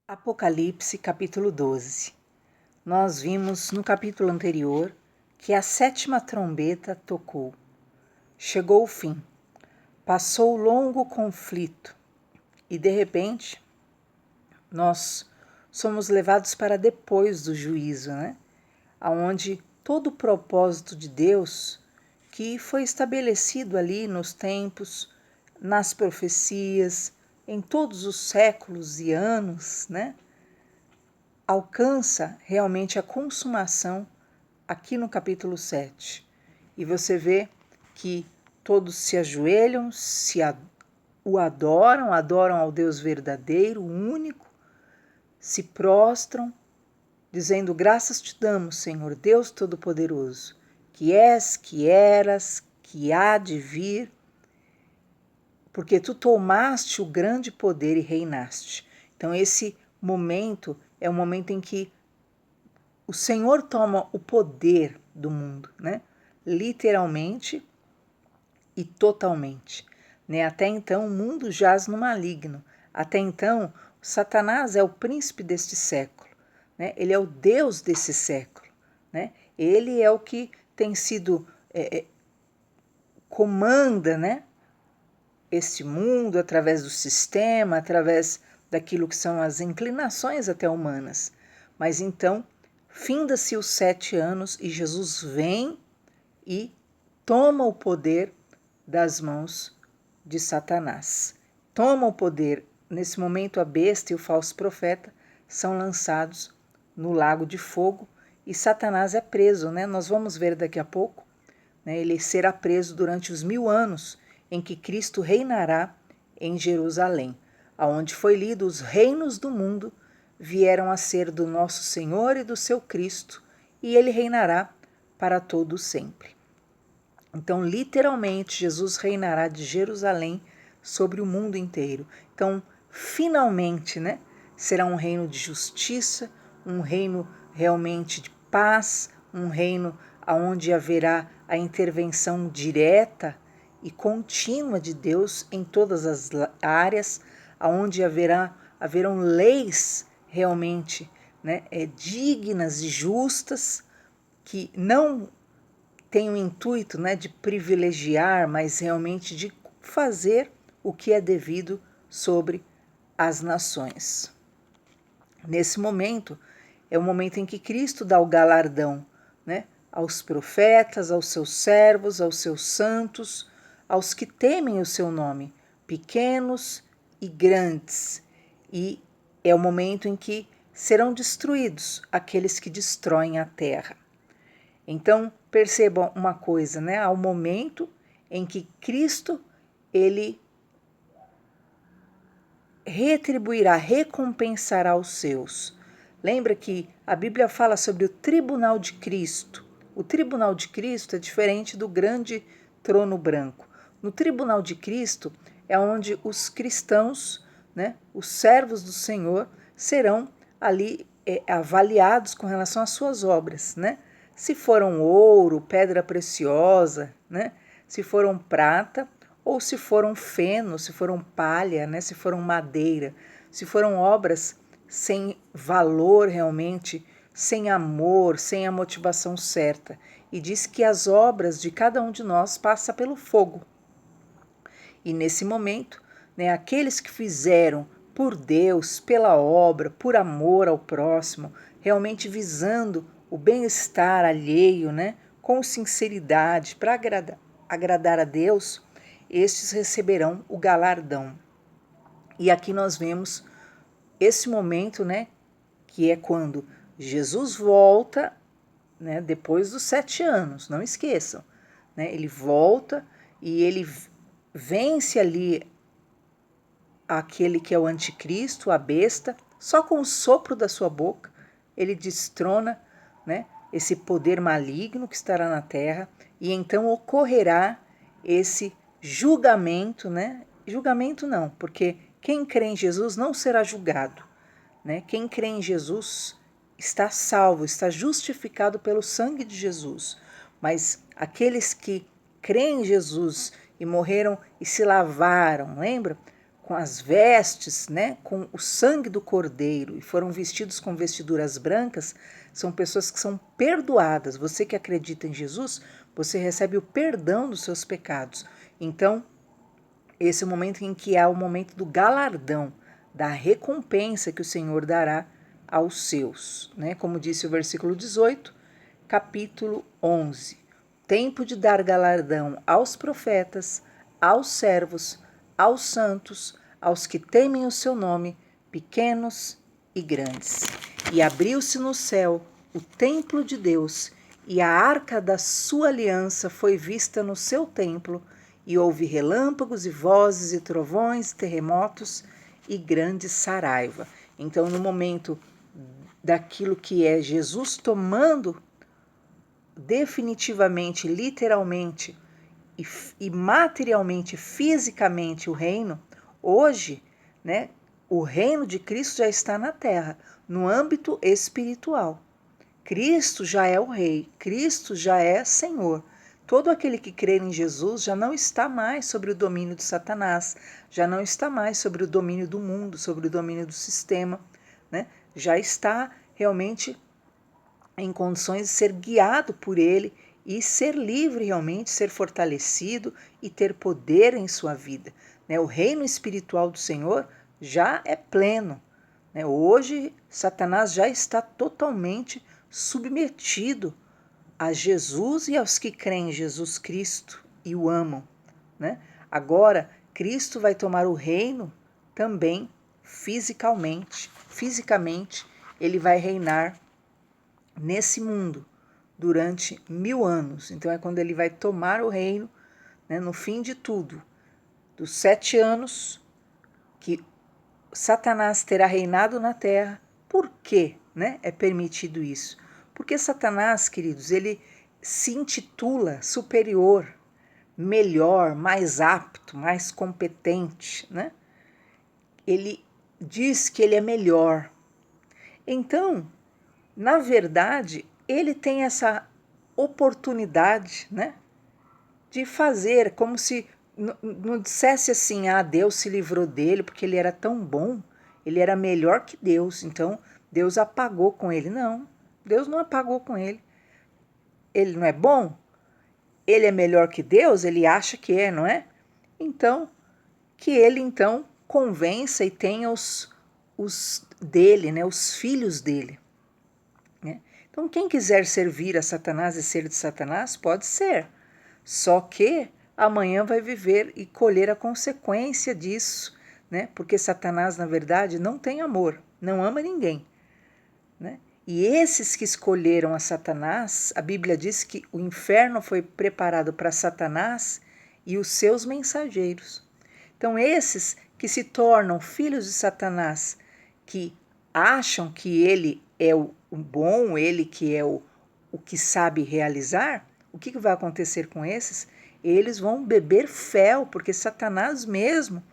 Apocalipse, capítulo 12. Nós vimos no capítulo anterior que a 7ª trombeta tocou. Chegou o fim. Passou o longo conflito e, de repente, nós somos levados para depois do juízo, Aonde todo o propósito de Deus, que foi estabelecido ali nos tempos, nas profecias, em todos os séculos e anos, alcança realmente a consumação aqui no capítulo 7. E você vê que todos se ajoelham, o adoram ao Deus verdadeiro, único, se prostram, dizendo: graças te damos, Senhor Deus Todo-Poderoso, que és, que eras, que há de vir, porque tu tomaste o grande poder e reinaste. Então esse momento é o momento em que o Senhor toma o poder do mundo, literalmente e totalmente. Até então o mundo jaz no maligno. Até então Satanás é o príncipe deste século. Ele é o Deus desse século. Ele é o que tem sido, comanda, este mundo através do sistema, através daquilo que são as inclinações até humanas. Mas então, finda-se os 7 anos e Jesus vem e toma o poder das mãos de Satanás. Toma o poder. Nesse momento, a besta e o falso profeta são lançados no lago de fogo e Satanás é preso. Nós vamos ver daqui a pouco. Ele será preso durante os 1000 anos em que Cristo reinará em Jerusalém, aonde foi lido: os reinos do mundo vieram a ser do nosso Senhor e do seu Cristo, e ele reinará para todo sempre. Então, literalmente, Jesus reinará de Jerusalém sobre o mundo inteiro. Então, finalmente, será um reino de justiça, um reino realmente de paz, um reino onde haverá a intervenção direta e contínua de Deus em todas as áreas, onde haverão leis realmente dignas e justas, que não tem o intuito de privilegiar, mas realmente de fazer o que é devido sobre as nações. Nesse momento, é o momento em que Cristo dá o galardão aos profetas, aos seus servos, aos seus santos, aos que temem o seu nome, pequenos e grandes. E é o momento em que serão destruídos aqueles que destroem a terra. Então, percebam uma coisa, há um momento em que Cristo, ele retribuirá, recompensará os seus. Lembra que a Bíblia fala sobre o tribunal de Cristo. O tribunal de Cristo é diferente do grande trono branco. No tribunal de Cristo é onde os cristãos, os servos do Senhor, serão ali avaliados com relação às suas obras, Se foram ouro, pedra preciosa, se foram prata, ou se foram feno, se foram palha, se foram madeira, se foram obras sem valor realmente, sem amor, sem a motivação certa. E diz que as obras de cada um de nós passam pelo fogo. E nesse momento, aqueles que fizeram por Deus, pela obra, por amor ao próximo, realmente visando o bem-estar alheio, com sinceridade, para agradar a Deus, estes receberão o galardão. E aqui nós vemos esse momento, que é quando Jesus volta, depois dos 7 anos, não esqueçam, ele volta e ele vence ali aquele que é o anticristo, a besta, só com o sopro da sua boca, ele destrona, esse poder maligno que estará na terra, e então ocorrerá esse julgamento, julgamento não, porque quem crê em Jesus não será julgado, Quem crê em Jesus está salvo, está justificado pelo sangue de Jesus, mas aqueles que creem em Jesus e morreram e se lavaram, lembra? com as vestes, né, com o sangue do Cordeiro, e foram vestidos com vestiduras brancas, são pessoas que são perdoadas. Você que acredita em Jesus, você recebe o perdão dos seus pecados. Então, esse é o momento em que há o momento do galardão, da recompensa que o Senhor dará aos seus, né? Como disse o versículo 18, capítulo 11. Tempo de dar galardão aos profetas, aos servos, aos santos, aos que temem o seu nome, pequenos e grandes. E abriu-se no céu o templo de Deus, e a arca da sua aliança foi vista no seu templo, e houve relâmpagos e vozes e trovões, terremotos e grande saraiva. Então, no momento daquilo que é Jesus tomando definitivamente, literalmente e materialmente, fisicamente o reino, hoje, né, o reino de Cristo já está na terra, no âmbito espiritual. Cristo já é o Rei, Cristo já é Senhor. Todo aquele que crer em Jesus já não está mais sobre o domínio de Satanás, já não está mais sobre o domínio do mundo, sobre o domínio do sistema, né? Já está realmente em condições de ser guiado por ele e ser livre realmente, ser fortalecido e ter poder em sua vida. Né? O reino espiritual do Senhor já é pleno. Né? Hoje, Satanás já está totalmente submetido a Jesus e aos que creem em Jesus Cristo e o amam. Né? Agora, Cristo vai tomar o reino também fisicamente. Fisicamente, ele vai reinar nesse mundo durante 1000 anos. Então é quando ele vai tomar o reino, né, no fim de tudo, dos 7 anos que Satanás terá reinado na terra. Por quê, né, é permitido isso? Porque Satanás, queridos, ele se intitula superior, melhor, mais apto, mais competente, né? Ele diz que ele é melhor. Então, na verdade, ele tem essa oportunidade, né, de fazer como se não dissesse assim, Deus se livrou dele porque ele era tão bom, ele era melhor que Deus, então Deus apagou com ele. Não, Deus não apagou com ele. Ele não é bom? Ele é melhor que Deus? Ele acha que é, não é? Então, que ele então convença e tenha os dele, né, os filhos dele. Né? Então, quem quiser servir a Satanás e ser de Satanás, pode ser. Só que amanhã vai viver e colher a consequência disso, né? Porque Satanás, na verdade, não tem amor, não ama ninguém. Né? E esses que escolheram a Satanás, a Bíblia diz que o inferno foi preparado para Satanás e os seus mensageiros. Então, esses que se tornam filhos de Satanás, que acham que ele é o bom, ele que é o que sabe realizar, o que vai acontecer com esses? Eles vão beber fel, porque Satanás mesmo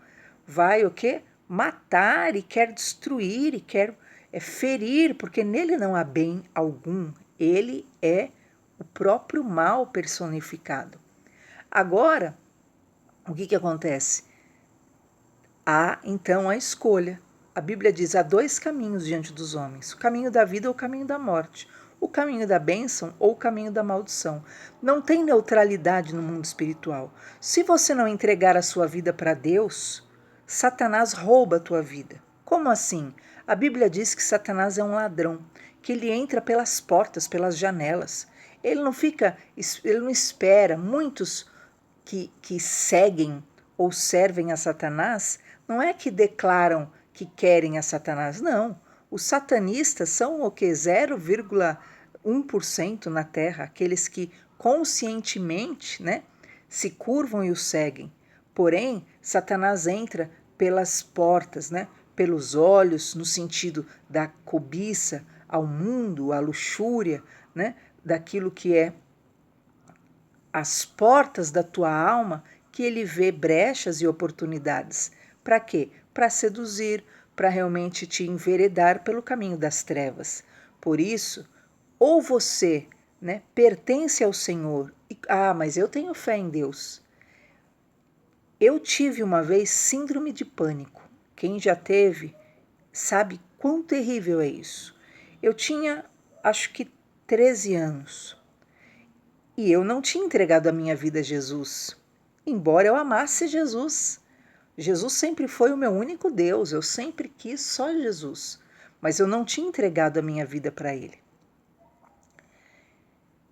vai o quê? Matar e quer destruir e quer ferir, porque nele não há bem algum. Ele é o próprio mal personificado. Agora, o que acontece? Há, então, a escolha. A Bíblia diz, há 2 caminhos diante dos homens, o caminho da vida ou o caminho da morte, o caminho da bênção ou o caminho da maldição. Não tem neutralidade no mundo espiritual. Se você não entregar a sua vida para Deus, Satanás rouba a tua vida. Como assim? A Bíblia diz que Satanás é um ladrão, que ele entra pelas portas, pelas janelas. Ele não espera. Muitos que seguem ou servem a Satanás, não é que declaram que querem a Satanás, não. Os satanistas são o que? 0,1% na Terra, aqueles que conscientemente, né, se curvam e o seguem. Porém, Satanás entra pelas portas, né, pelos olhos, no sentido da cobiça ao mundo, à luxúria, né, daquilo que é as portas da tua alma, que ele vê brechas e oportunidades. Para quê? Para seduzir, para realmente te enveredar pelo caminho das trevas. Por isso, ou você, né, pertence ao Senhor, mas eu tenho fé em Deus. Eu tive uma vez síndrome de pânico. Quem já teve sabe quão terrível é isso. Eu tinha, acho que 13 anos. E eu não tinha entregado a minha vida a Jesus. Embora eu amasse Jesus. Jesus sempre foi o meu único Deus. Eu sempre quis só Jesus. Mas eu não tinha entregado a minha vida para Ele.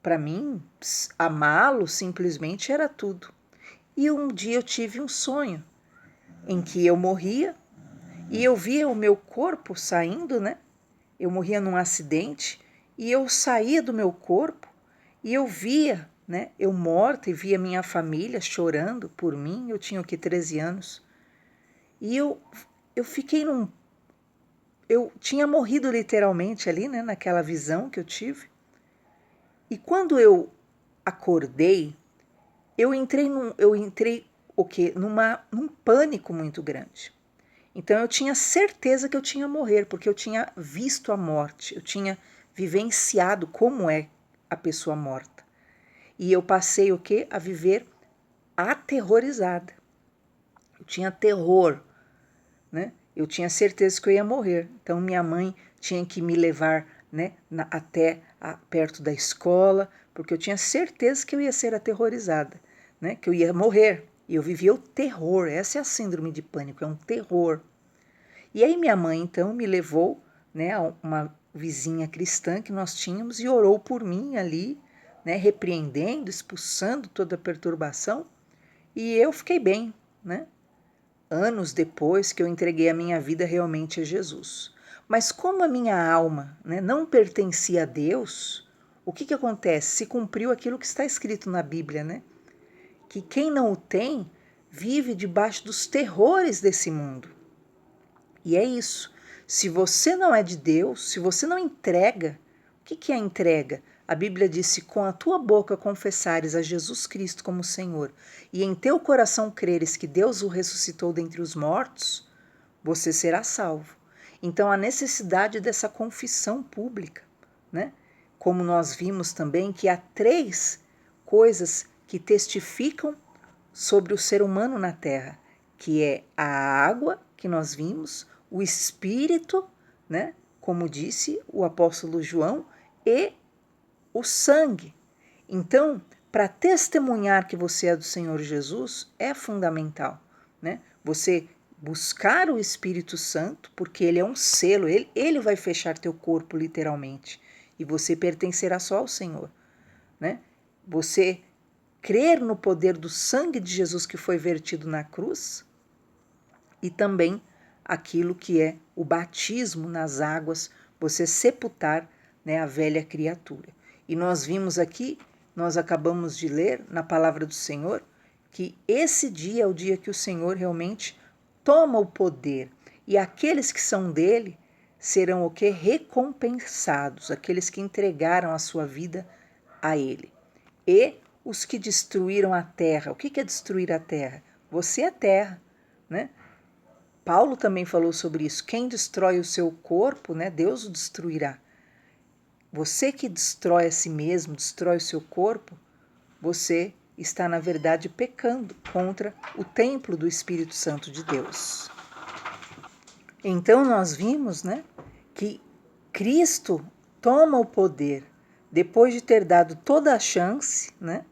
Para mim, amá-lo simplesmente era tudo. E um dia eu tive um sonho em que eu morria e eu via o meu corpo saindo, né? Eu morria num acidente e eu saía do meu corpo e eu via, né? Eu morta e via minha família chorando por mim. Eu tinha o que, 13 anos. E eu fiquei eu tinha morrido literalmente ali, né? Naquela visão que eu tive. E quando eu acordei, eu entrei o quê? Num pânico muito grande. Então eu tinha certeza que eu tinha morrer, porque eu tinha visto a morte, eu tinha vivenciado como é a pessoa morta. E eu passei o quê? A viver aterrorizada. Eu tinha terror, né? Eu tinha certeza que eu ia morrer. Então minha mãe tinha que me levar, né, até perto da escola, porque eu tinha certeza que eu ia ser aterrorizada, né? Que eu ia morrer. E eu vivia o terror. Essa é a síndrome de pânico, é um terror. E aí minha mãe, então, me levou, né, a uma vizinha cristã que nós tínhamos e orou por mim ali, né, repreendendo, expulsando toda a perturbação. E eu fiquei bem, né? Anos depois que eu entreguei a minha vida realmente a Jesus. Mas como a minha alma, né, não pertencia a Deus, o que acontece? Se cumpriu aquilo que está escrito na Bíblia, né? Que quem não o tem vive debaixo dos terrores desse mundo. E é isso. Se você não é de Deus, se você não entrega, o que é a entrega? A Bíblia diz: se com a tua boca confessares a Jesus Cristo como Senhor e em teu coração creres que Deus o ressuscitou dentre os mortos, você será salvo. Então, a necessidade dessa confissão pública, né? Como nós vimos também que há 3 coisas que testificam sobre o ser humano na terra, que é a água que nós vimos, o Espírito, né? Como disse o apóstolo João, e o sangue. Então, para testemunhar que você é do Senhor Jesus, é fundamental, né? Você buscar o Espírito Santo, porque ele é um selo, ele vai fechar teu corpo literalmente, e você pertencerá só ao Senhor, né? Você crer no poder do sangue de Jesus que foi vertido na cruz e também aquilo que é o batismo nas águas, você sepultar, né, a velha criatura. E nós vimos aqui, nós acabamos de ler na palavra do Senhor, que esse dia é o dia que o Senhor realmente toma o poder e aqueles que são dele serão o que? Recompensados, aqueles que entregaram a sua vida a ele. E os que destruíram a terra. O que é destruir a terra? Você é terra, né? Paulo também falou sobre isso. Quem destrói o seu corpo, né, Deus o destruirá. Você que destrói a si mesmo, destrói o seu corpo, você está, na verdade, pecando contra o templo do Espírito Santo de Deus. Então nós vimos, né, que Cristo toma o poder depois de ter dado toda a chance, né,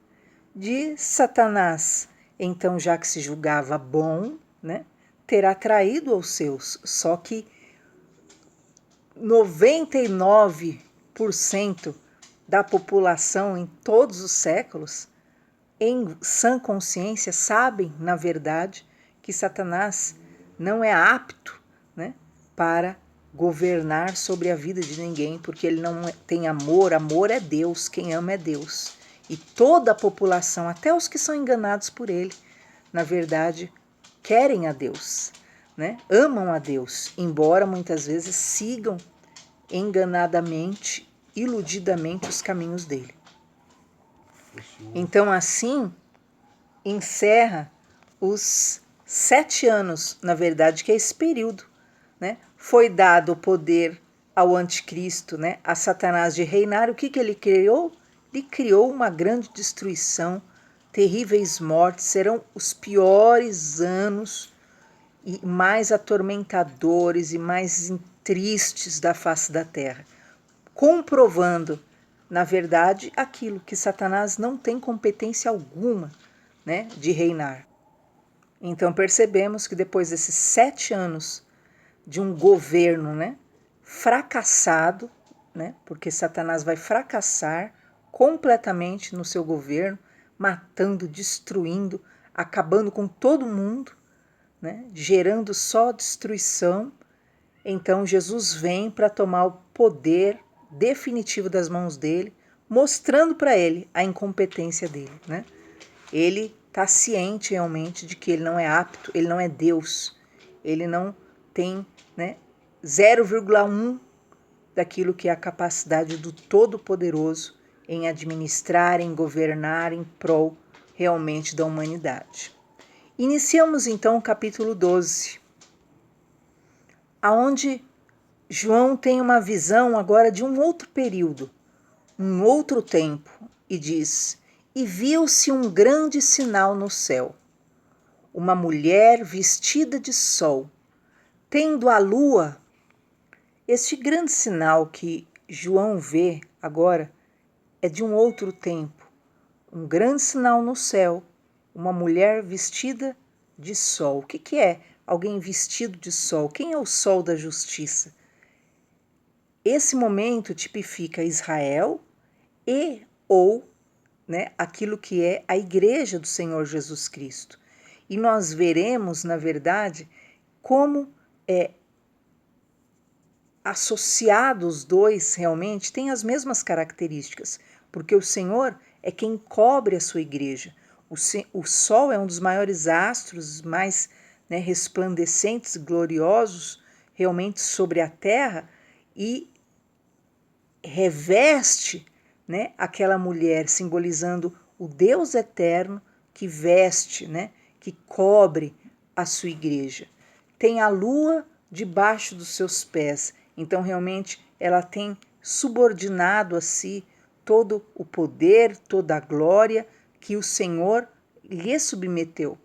de Satanás, então já que se julgava bom, né, ter atraído aos seus, só que 99% da população em todos os séculos, em sã consciência, sabem, na verdade, que Satanás não é apto, né, para governar sobre a vida de ninguém, porque ele não tem amor. Amor é Deus, quem ama é Deus. E toda a população, até os que são enganados por ele, na verdade, querem a Deus, né? Amam a Deus, embora muitas vezes sigam enganadamente, iludidamente os caminhos dele. Então, assim, encerra os 7 anos, na verdade, que é esse período, né? Foi dado o poder ao anticristo, né, a Satanás de reinar. O que ele criou? Ele criou uma grande destruição terríveis mortes, serão os piores anos e mais atormentadores e mais tristes da face da terra, comprovando, na verdade, aquilo que Satanás não tem competência alguma, né, de reinar. Então percebemos que depois desses 7 anos de um governo, né, fracassado, né, porque Satanás vai fracassar completamente no seu governo, matando, destruindo, acabando com todo mundo, né, gerando só destruição. Então Jesus vem para tomar o poder definitivo das mãos dele, mostrando para ele a incompetência dele, né? Ele está ciente realmente de que ele não é apto, ele não é Deus, ele não tem, né, 0,1 daquilo que é a capacidade do Todo-Poderoso em administrar, em governar em prol realmente da humanidade. Iniciamos então o capítulo 12, aonde João tem uma visão agora de um outro período, um outro tempo, e diz: E viu-se um grande sinal no céu, uma mulher vestida de sol, tendo a lua. Este grande sinal que João vê agora é de um outro tempo, um grande sinal no céu, uma mulher vestida de sol. O que é alguém vestido de sol? Quem é o sol da justiça? Esse momento tipifica Israel e ou, né, aquilo que é a igreja do Senhor Jesus Cristo. E nós veremos, na verdade, como associados os dois realmente têm as mesmas características, porque o Senhor é quem cobre a sua igreja. O sol é um dos maiores astros, mais, né, resplandecentes, gloriosos realmente sobre a terra, e reveste, né, aquela mulher, simbolizando o Deus eterno que veste, né, que cobre a sua igreja. Tem a lua debaixo dos seus pés, então realmente ela tem subordinado a si todo o poder, toda a glória que o Senhor lhe submeteu.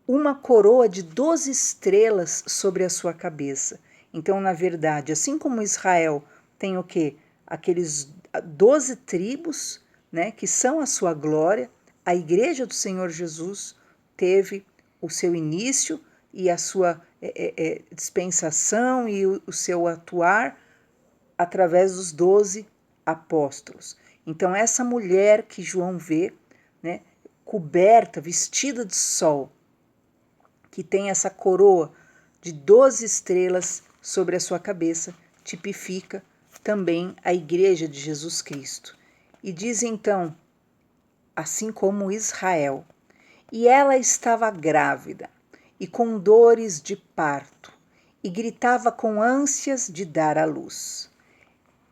Uma coroa de 12 estrelas sobre a sua cabeça. Então, na verdade, assim como Israel tem o quê? Aqueles 12 tribos, né, que são a sua glória, a igreja do Senhor Jesus teve o seu início e a sua dispensação e o seu atuar através dos 12 apóstolos. Então, essa mulher que João vê, né, coberta, vestida de sol, que tem essa coroa de 12 estrelas sobre a sua cabeça, tipifica também a igreja de Jesus Cristo. E diz então, assim como Israel, e ela estava grávida e com dores de parto, e gritava com ânsias de dar à luz.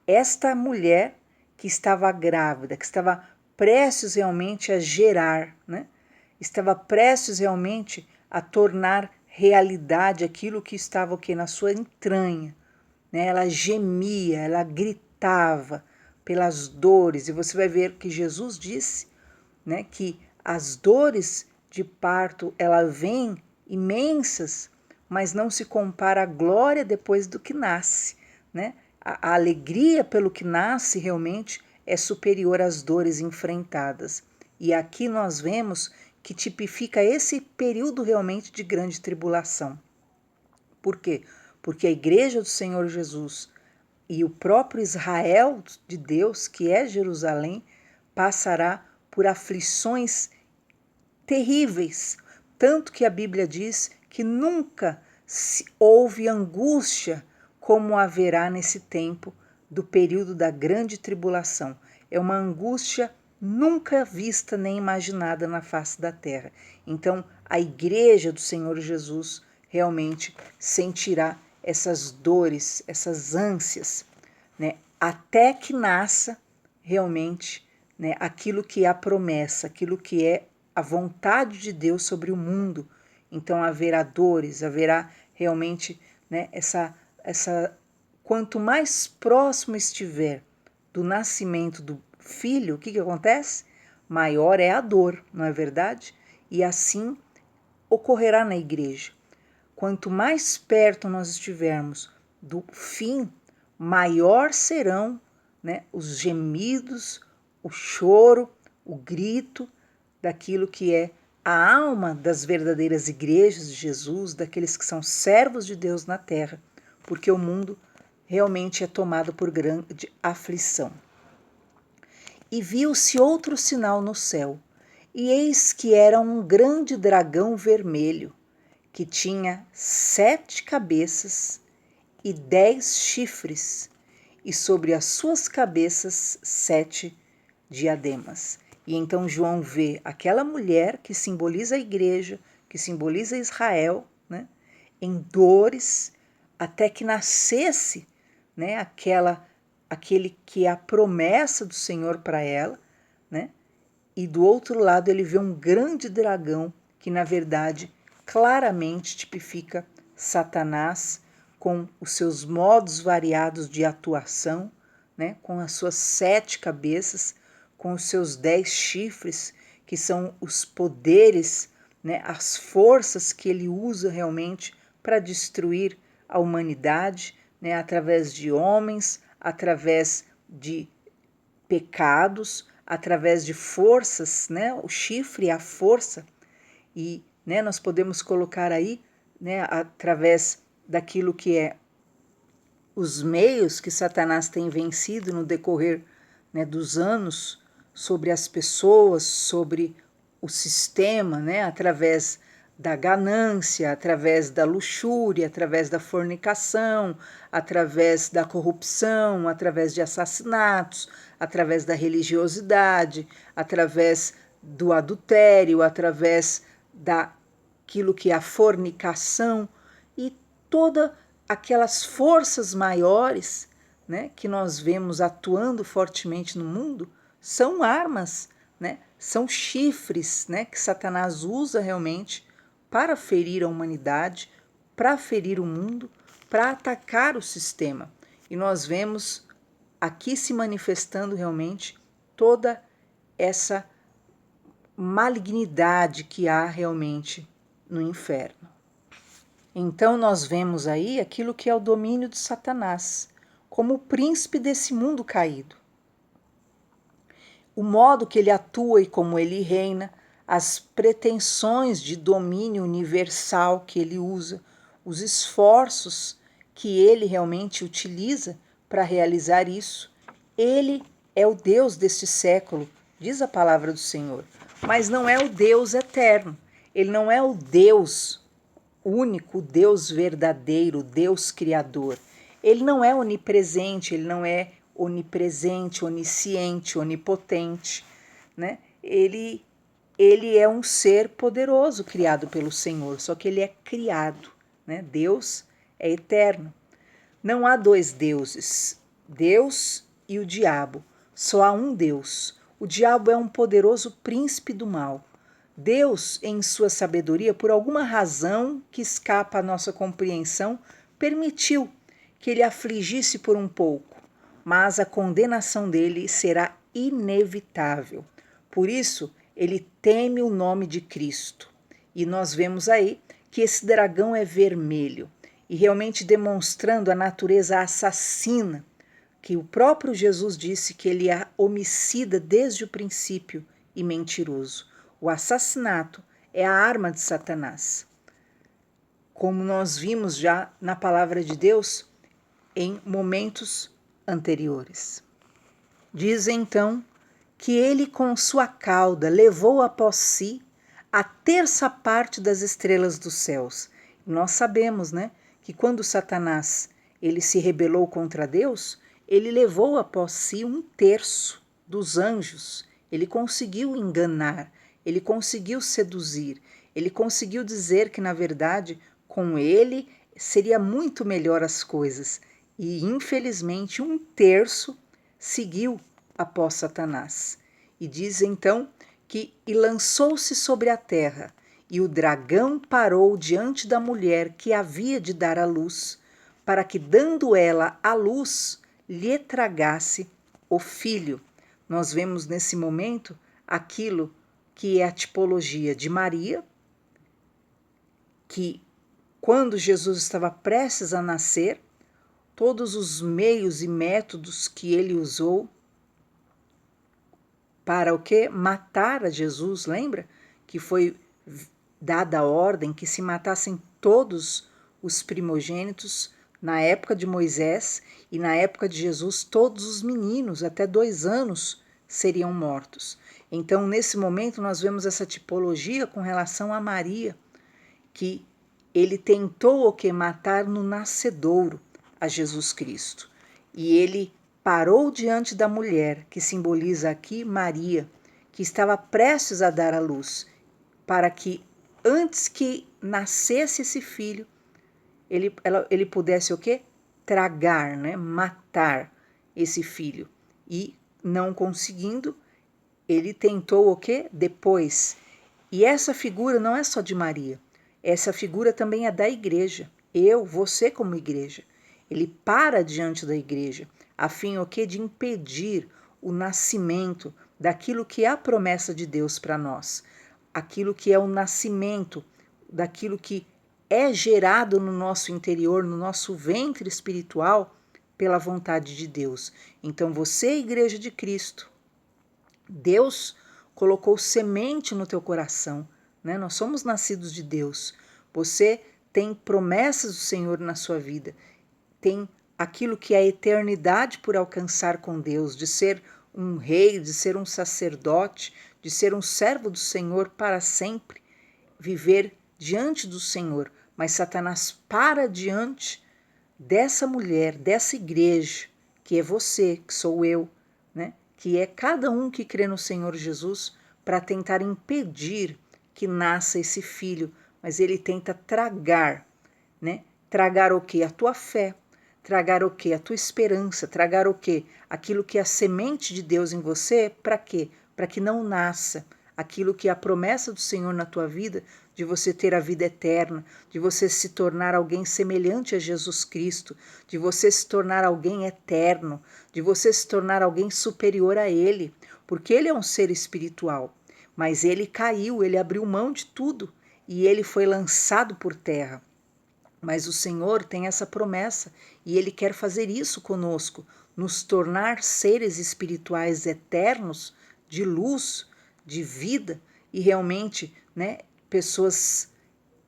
Esta mulher que estava grávida, que estava prestes realmente a gerar, né? Estava prestes realmente a tornar realidade aquilo que estava na sua entranha, né? Ela gemia, ela gritava pelas dores, e você vai ver que Jesus disse, né, que as dores de parto ela vêm imensas, mas não se compara à glória depois do que nasce, né? A alegria pelo que nasce realmente é superior às dores enfrentadas. E aqui nós vemos que tipifica esse período realmente de grande tribulação. Por quê? Porque a igreja do Senhor Jesus e o próprio Israel de Deus, que é Jerusalém, passará por aflições terríveis, tanto que a Bíblia diz que nunca houve angústia como haverá nesse tempo do período da grande tribulação. É uma angústia nunca vista nem imaginada na face da terra. Então, a igreja do Senhor Jesus realmente sentirá essas dores, essas ânsias, né, até que nasça realmente, né, aquilo que é a promessa, aquilo que é a vontade de Deus sobre o mundo. Então haverá dores, haverá realmente, né, essa quanto mais próximo estiver do nascimento do filho, o que acontece? maior é a dor, não é verdade? E assim ocorrerá na igreja. Quanto mais perto nós estivermos do fim, maior serão, né, os gemidos, o choro, o grito daquilo que é a alma das verdadeiras igrejas de Jesus, daqueles que são servos de Deus na terra, porque o mundo realmente é tomado por grande aflição. E viu-se outro sinal no céu, e eis que era um grande dragão vermelho, que tinha 7 cabeças e 10 chifres, e sobre as suas cabeças 7 diademas. E então João vê aquela mulher que simboliza a igreja, que simboliza Israel, né, em dores, até que nascesse, né, aquele que é a promessa do Senhor para ela, né? E do outro lado ele vê um grande dragão que na verdade claramente tipifica Satanás, com os seus modos variados de atuação, né, com as suas 7 cabeças, com os seus 10 chifres, que são os poderes, né, as forças que ele usa realmente para destruir a humanidade, né, através de homens, através de pecados, através de forças, né, o chifre é a força, e, né, nós podemos colocar aí, né, através daquilo que é os meios que Satanás tem vencido no decorrer, né, dos anos sobre as pessoas, sobre o sistema, né, através da ganância, através da luxúria, através da fornicação, através da corrupção, através de assassinatos, através da religiosidade, através do adultério, através daquilo que é a fornicação e toda aquelas forças maiores, né, que nós vemos atuando fortemente no mundo, são armas, né, são chifres, né, que Satanás usa realmente para ferir a humanidade, para ferir o mundo, para atacar o sistema. E nós vemos aqui se manifestando realmente toda essa malignidade que há realmente no inferno. Então nós vemos aí aquilo que é o domínio de Satanás, como o príncipe desse mundo caído. O modo que ele atua e como ele reina, as pretensões de domínio universal que ele usa, os esforços que ele realmente utiliza para realizar isso. Ele é o Deus deste século, diz a palavra do Senhor, mas não é o Deus eterno. Ele não é o Deus único, Deus verdadeiro, Deus criador. Ele não é onipresente, ele não é onipresente, onisciente, onipotente, né? Ele é um ser poderoso criado pelo Senhor, só que ele é criado, né? Deus é eterno. Não há 2 deuses, Deus e o diabo. Só há um Deus. O diabo é um poderoso príncipe do mal. Deus, em sua sabedoria, por alguma razão que escapa à nossa compreensão, permitiu que ele afligisse por um pouco, mas a condenação dele será inevitável. Por isso, ele teme o nome de Cristo. E nós vemos aí que esse dragão é vermelho, e realmente demonstrando a natureza assassina, que o próprio Jesus disse que ele é homicida desde o princípio e mentiroso. O assassinato é a arma de Satanás. Como nós vimos já na palavra de Deus em momentos anteriores. Diz então que ele com sua cauda levou após si a 1/3 das estrelas dos céus. E nós sabemos, né, que quando Satanás ele se rebelou contra Deus, ele levou após si 1/3 dos anjos. Ele conseguiu enganar, ele conseguiu seduzir, ele conseguiu dizer que na verdade com ele seria muito melhor as coisas. E infelizmente 1/3 seguiu após Satanás. E diz então que e lançou-se sobre a terra, e o dragão parou diante da mulher que havia de dar à luz, para que, dando ela à luz, lhe tragasse o filho. Nós vemos nesse momento aquilo que é a tipologia de Maria, que quando Jesus estava prestes a nascer, todos os meios e métodos que ele usou para o quê? Matar a Jesus, lembra? Que foi dada a ordem que se matassem todos os primogênitos na época de Moisés, e na época de Jesus todos os meninos até 2 anos seriam mortos. Então, nesse momento, nós vemos essa tipologia com relação a Maria, que ele tentou o que? Matar no nascedouro a Jesus Cristo. E ele parou diante da mulher, que simboliza aqui Maria, que estava prestes a dar à luz, para que antes que nascesse esse filho, ele pudesse o quê? Tragar, né? Matar esse filho. E não conseguindo, ele tentou o quê? Depois. E essa figura não é só de Maria, essa figura também é da igreja. Eu, você como igreja. Ele para diante da igreja, a fim o quê? De impedir o nascimento daquilo que é a promessa de Deus para nós, aquilo que é o nascimento daquilo que é gerado no nosso interior, no nosso ventre espiritual, pela vontade de Deus. Então você, igreja de Cristo, Deus colocou semente no teu coração, né? Nós somos nascidos de Deus. Você tem promessas do Senhor na sua vida, tem aquilo que é a eternidade por alcançar com Deus, de ser um rei, de ser um sacerdote, de ser um servo do Senhor para sempre, viver diante do Senhor. Mas Satanás para diante dessa mulher, dessa igreja, que é você, que sou eu, né? Que é cada um que crê no Senhor Jesus, para tentar impedir que nasça esse filho, mas ele tenta tragar, né? Tragar o que? A tua fé, tragar o que? A tua esperança, tragar o que? Aquilo que é a semente de Deus em você, para quê? Para que não nasça aquilo que é a promessa do Senhor na tua vida, de você ter a vida eterna, de você se tornar alguém semelhante a Jesus Cristo, de você se tornar alguém eterno, de você se tornar alguém superior a Ele, porque Ele é um ser espiritual, mas Ele caiu, Ele abriu mão de tudo e Ele foi lançado por terra. Mas o Senhor tem essa promessa e Ele quer fazer isso conosco, nos tornar seres espirituais eternos, de luz, de vida e realmente, né, pessoas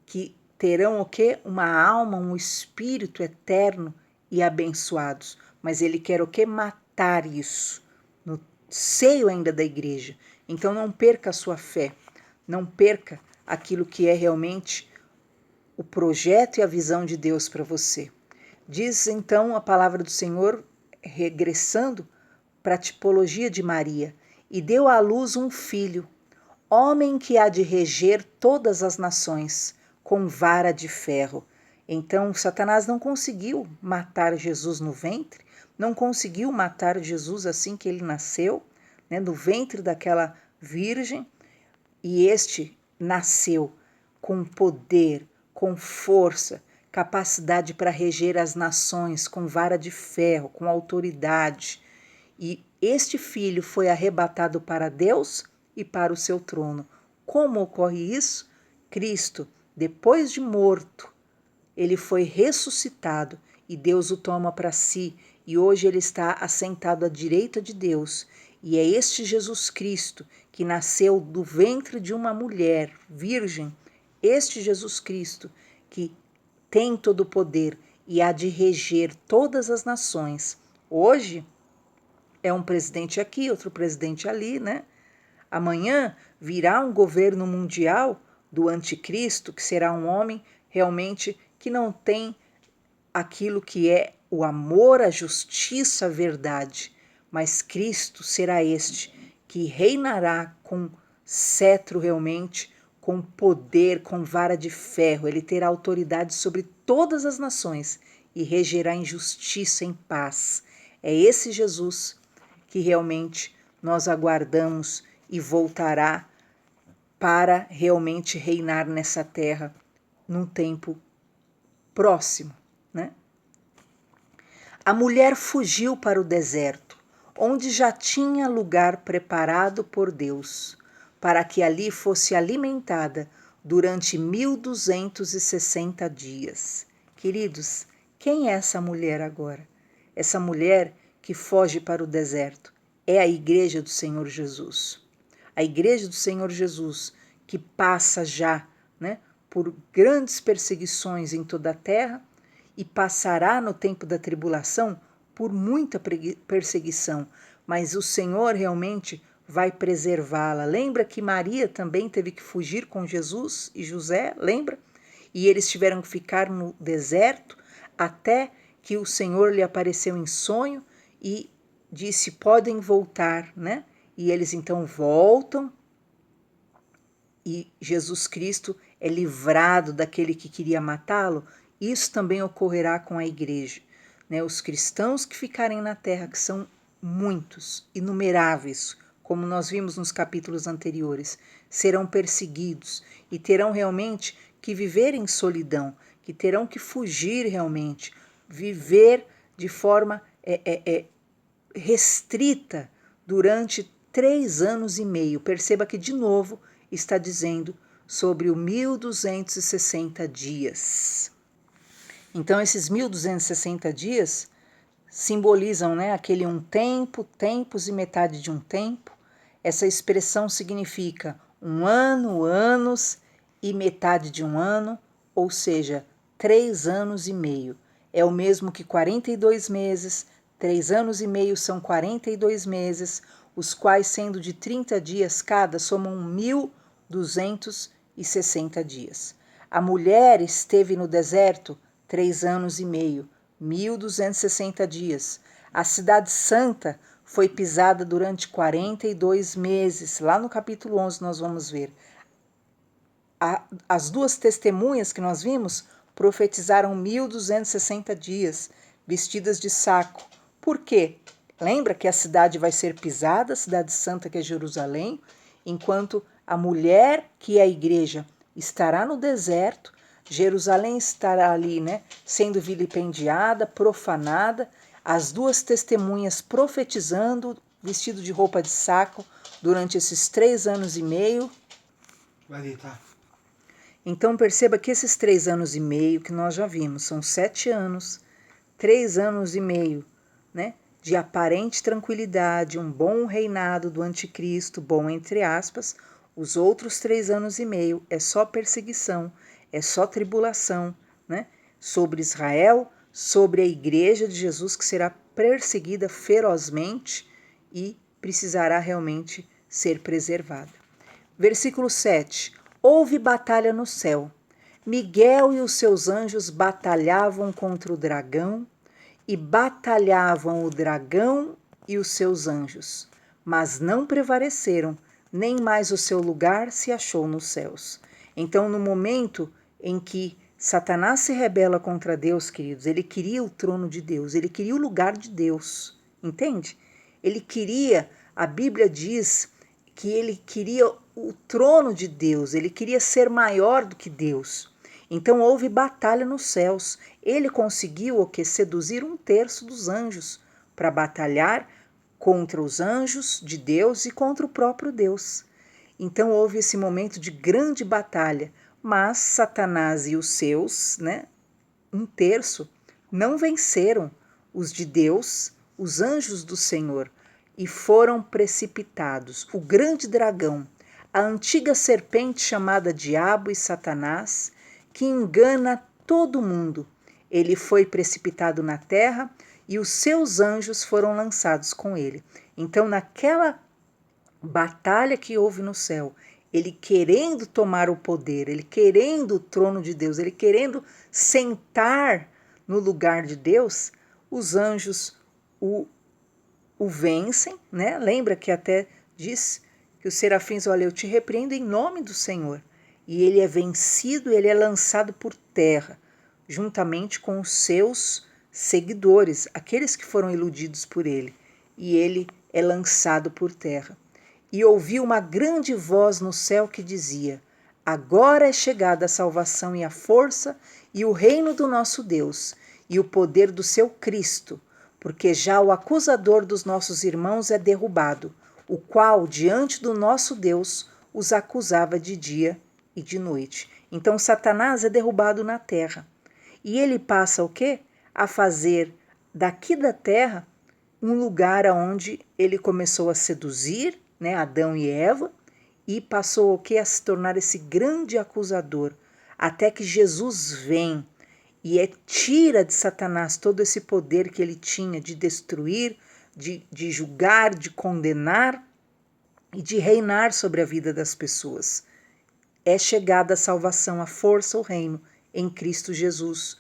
que terão o quê? Uma alma, um espírito eterno e abençoados. Mas Ele quer o quê? Matar isso no seio ainda da igreja. Então não perca a sua fé, não perca aquilo que é realmente o projeto e a visão de Deus para você. Diz então a palavra do Senhor, regressando para a tipologia de Maria, e deu à luz um filho, homem que há de reger todas as nações, com vara de ferro. Então Satanás não conseguiu matar Jesus no ventre, não conseguiu matar Jesus assim que ele nasceu, né, no ventre daquela virgem, e este nasceu com poder, com força, capacidade para reger as nações, com vara de ferro, com autoridade. E este filho foi arrebatado para Deus e para o seu trono. Como ocorre isso? Cristo, depois de morto, ele foi ressuscitado e Deus o toma para si, e hoje ele está assentado à direita de Deus. E é este Jesus Cristo que nasceu do ventre de uma mulher virgem, este Jesus Cristo que tem todo o poder e há de reger todas as nações. Hoje é um presidente aqui, outro presidente ali, né? Amanhã virá um governo mundial do anticristo, que será um homem realmente que não tem aquilo que é o amor, a justiça, a verdade. Mas Cristo será este que reinará com cetro realmente, com poder, com vara de ferro. Ele terá autoridade sobre todas as nações e regerá em justiça, em paz. É esse Jesus que realmente nós aguardamos e voltará para realmente reinar nessa terra num tempo próximo, né? A mulher fugiu para o deserto, onde já tinha lugar preparado por Deus, para que ali fosse alimentada durante 1260 dias. Queridos, quem é essa mulher agora? Essa mulher que foge para o deserto é a Igreja do Senhor Jesus. A Igreja do Senhor Jesus, que passa já, né, por grandes perseguições em toda a terra e passará no tempo da tribulação por muita perseguição, mas o Senhor realmente vai preservá-la. Lembra que Maria também teve que fugir com Jesus e José, lembra? E eles tiveram que ficar no deserto até que o Senhor lhe apareceu em sonho e disse: podem voltar, né? E eles então voltam e Jesus Cristo é livrado daquele que queria matá-lo. Isso também ocorrerá com a igreja, né? Os cristãos que ficarem na terra, que são muitos, inumeráveis, como nós vimos nos capítulos anteriores, serão perseguidos e terão realmente que viver em solidão, que terão que fugir realmente, viver de forma restrita durante 3 anos e meio. Perceba que de novo está dizendo sobre o 1260 dias. Então esses 1260 dias simbolizam, né, aquele um tempo, tempos e metade de um tempo. Essa expressão significa um ano, anos e metade de um ano, ou seja, 3 anos e meio. É o mesmo que 42 meses, 3 anos e meio são 42 meses, os quais, sendo de 30 dias cada, somam 1260 dias. A mulher esteve no deserto 3 anos e meio, 1260 dias. A cidade santa foi pisada durante 42 meses. Lá no capítulo 11 nós vamos ver. As duas testemunhas que nós vimos profetizaram 1260 dias, vestidas de saco. Por quê? Lembra que a cidade vai ser pisada, a cidade santa que é Jerusalém, enquanto a mulher, que é a igreja, estará no deserto. Jerusalém estará ali, né, sendo vilipendiada, profanada, as duas testemunhas profetizando, vestido de roupa de saco, durante esses 3 anos e meio. Vai deitar. Então perceba que esses 3 anos e meio que nós já vimos, são 7 anos, 3 anos e meio, né, de aparente tranquilidade, um bom reinado do anticristo, bom entre aspas. Os outros 3 anos e meio é só perseguição, é só tribulação, né, sobre Israel, sobre a igreja de Jesus, que será perseguida ferozmente e precisará realmente ser preservada. Versículo 7. Houve batalha no céu. Miguel e os seus anjos batalhavam contra o dragão, e batalhavam o dragão e os seus anjos, mas não prevaleceram, nem mais o seu lugar se achou nos céus. Então, no momento em que Satanás se rebela contra Deus, queridos, ele queria o trono de Deus, ele queria o lugar de Deus, entende? Ele queria, a Bíblia diz que ele queria o trono de Deus, ele queria ser maior do que Deus. Então houve batalha nos céus. Ele conseguiu o que? Seduzir 1/3 dos anjos para batalhar contra os anjos de Deus e contra o próprio Deus. Então houve esse momento de grande batalha, mas Satanás e os seus, né, 1/3, não venceram os de Deus, os anjos do Senhor, e foram precipitados. O grande dragão, a antiga serpente chamada Diabo e Satanás, que engana todo mundo, ele foi precipitado na terra e os seus anjos foram lançados com ele. Então, naquela batalha que houve no céu, ele querendo tomar o poder, ele querendo o trono de Deus, ele querendo sentar no lugar de Deus, os anjos o vencem, né? Lembra que até diz que os serafins, olha, eu te repreendo em nome do Senhor. E ele é vencido, ele é lançado por terra, juntamente com os seus seguidores, aqueles que foram iludidos por ele. E ele é lançado por terra. E ouvi uma grande voz no céu que dizia: agora é chegada a salvação e a força e o reino do nosso Deus e o poder do seu Cristo, porque já o acusador dos nossos irmãos é derrubado, o qual, diante do nosso Deus, os acusava de dia e de noite. Então, Satanás é derrubado na terra. E ele passa o quê? A fazer daqui da terra um lugar onde ele começou a seduzir, né, Adão e Eva, e passou o quê? A se tornar esse grande acusador, até que Jesus vem e tira de Satanás todo esse poder que ele tinha de destruir, de julgar, de condenar e de reinar sobre a vida das pessoas. É chegada a salvação, a força, o reino em Cristo Jesus,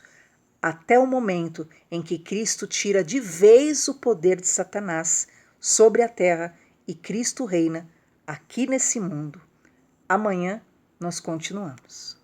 até o momento em que Cristo tira de vez o poder de Satanás sobre a terra e Cristo reina aqui nesse mundo. Amanhã nós continuamos.